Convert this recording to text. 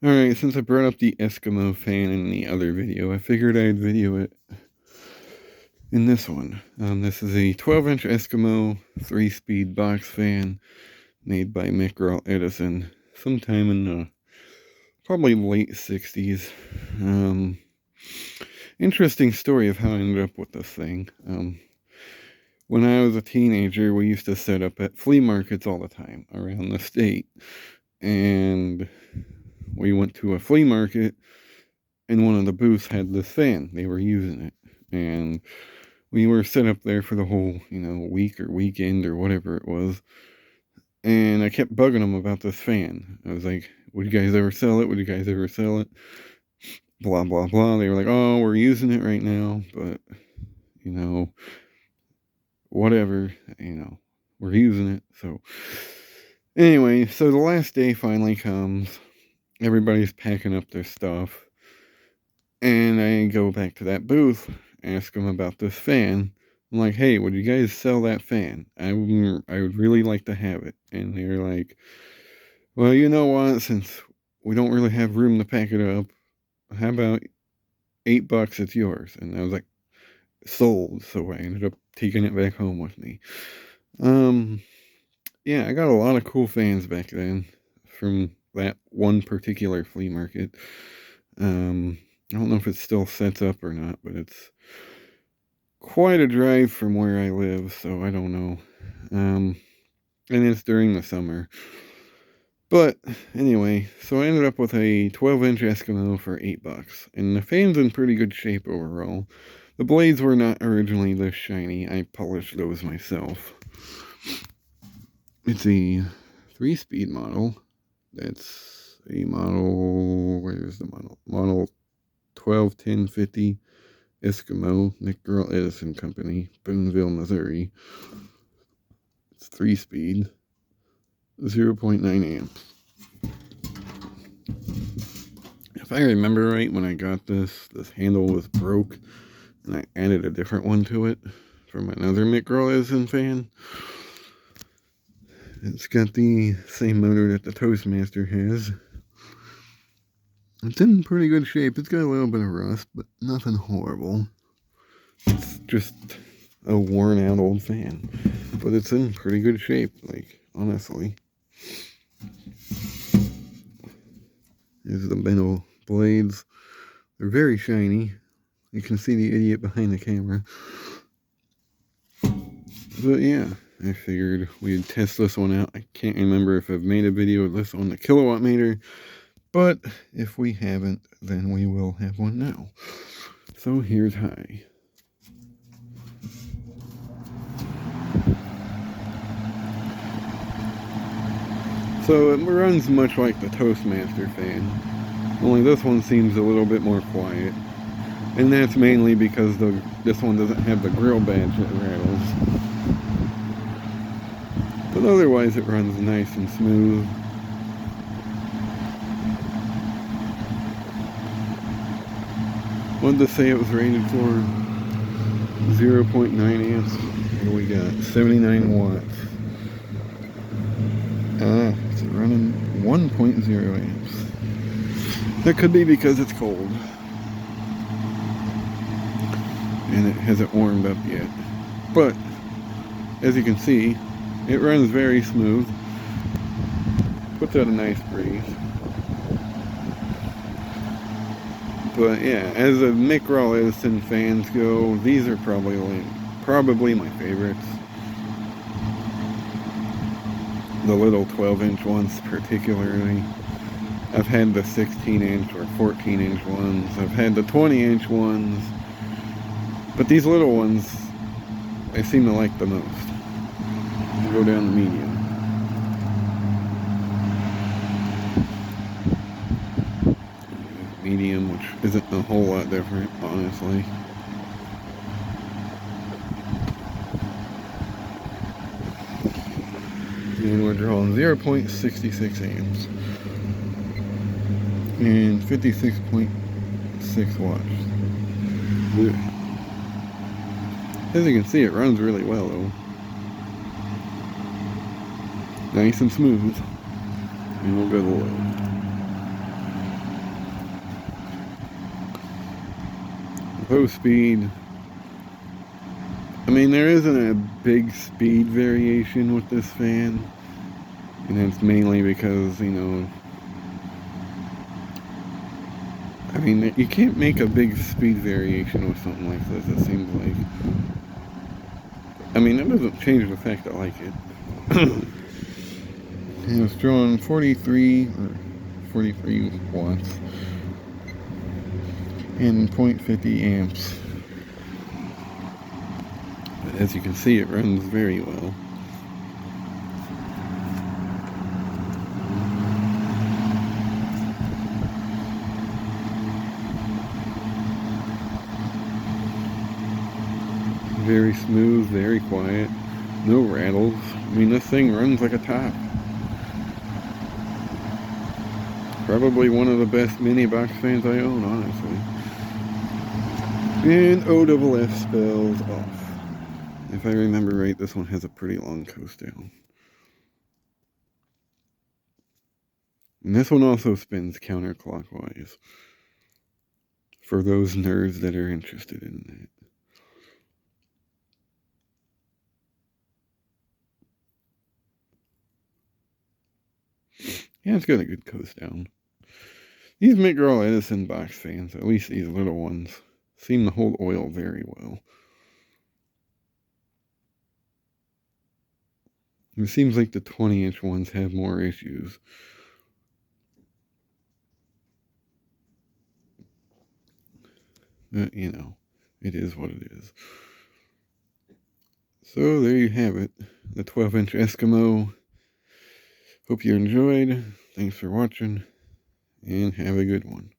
Alright, since I brought up the Eskimo fan in the other video, I figured I'd video it in this one. This is a 12-inch Eskimo 3-speed box fan made by Edison sometime in the probably late 60s. Interesting story of how I ended up with this thing. When I was a teenager, we used to set up at flea markets all the time around the state. And we went to a flea market, and one of the booths had this fan. They were using it. And we were set up there for the whole, week or weekend or whatever it was. And I kept bugging them about this fan. I was like, would you guys ever sell it? Would you guys ever sell it? Blah, blah, blah. They were like, oh, we're using it right now, but, whatever, we're using it. So, anyway, so the last day finally comes. Everybody's packing up their stuff. And I go back to that booth, ask them about this fan. I'm like, hey, would you guys sell that fan? I would really like to have it. And they're like, well, you know what? Since we don't really have room to pack it up, how about $8? It's yours. And I was like, sold. So I ended up taking it back home with me. Yeah, I got a lot of cool fans back then from that one particular flea market. I don't know if it still sets up or not, but it's quite a drive from where I live, so I don't know. And it's during the summer. But anyway, so I ended up with a 12-inch Eskimo for $8. And the fan's in pretty good shape overall. The blades were not originally this shiny. I polished those myself. It's a 3-speed model. That's a model, where's the model? Model 121050 Eskimo, Edison Company, Boonville, Missouri. It's 3-speed, 0.9 amps. If I remember right, when I got this handle was broke, and I added a different one to it from another Edison fan. It's got the same motor that the Toastmaster has. It's in pretty good shape. It's got a little bit of rust, but nothing horrible. It's just a worn out old fan. But it's in pretty good shape, like, honestly. Here's the metal blades. They're very shiny. You can see the idiot behind the camera. But yeah, I figured we'd test this one out. I can't remember if I've made a video of this on the kilowatt meter, but if we haven't, then we will have one now. So here's high. So it runs much like the Toastmaster fan, only this one seems a little bit more quiet. And that's mainly because this one doesn't have the grill badge that rattles. But otherwise it runs nice and smooth. Wanted to say it was rated for 0.9 amps. Here we got 79 watts. It's running 1.0 amps. That could be because it's cold. And it hasn't warmed up yet. But, as you can see, it runs very smooth. Puts out a nice breeze. But yeah, as the Edison fans go, these are probably my favorites. The little 12-inch ones particularly. I've had the 16-inch or 14-inch ones. I've had the 20-inch ones. But these little ones, I seem to like the most. I'll go down the medium. Medium, which isn't a whole lot different, honestly. And we're drawing 0.66 amps and 56.6 watts. As you can see, it runs really well though. Nice and smooth. And we'll go to low. Low speed. I mean, there isn't a big speed variation with this fan. And that's mainly because, you know, I mean, you can't make a big speed variation with something like this, it seems like. I mean, that doesn't change the fact I like it. And it's drawing 43 watts and 0.50 amps. But as you can see, it runs very well. Very smooth, very quiet, no rattles. I mean, this thing runs like a top. Probably one of the best mini box fans I own, honestly. And OFF spells off. If I remember right, this one has a pretty long coast down. And this one also spins counterclockwise. For those nerds that are interested in that. Yeah, it's got a good coast down. These McGraw Edison box fans, at least these little ones, seem to hold oil very well. It seems like the 20-inch ones have more issues. But, you know, it is what it is. So there you have it, the 12-inch Eskimo. Hope you enjoyed. Thanks for watching, and have a good one.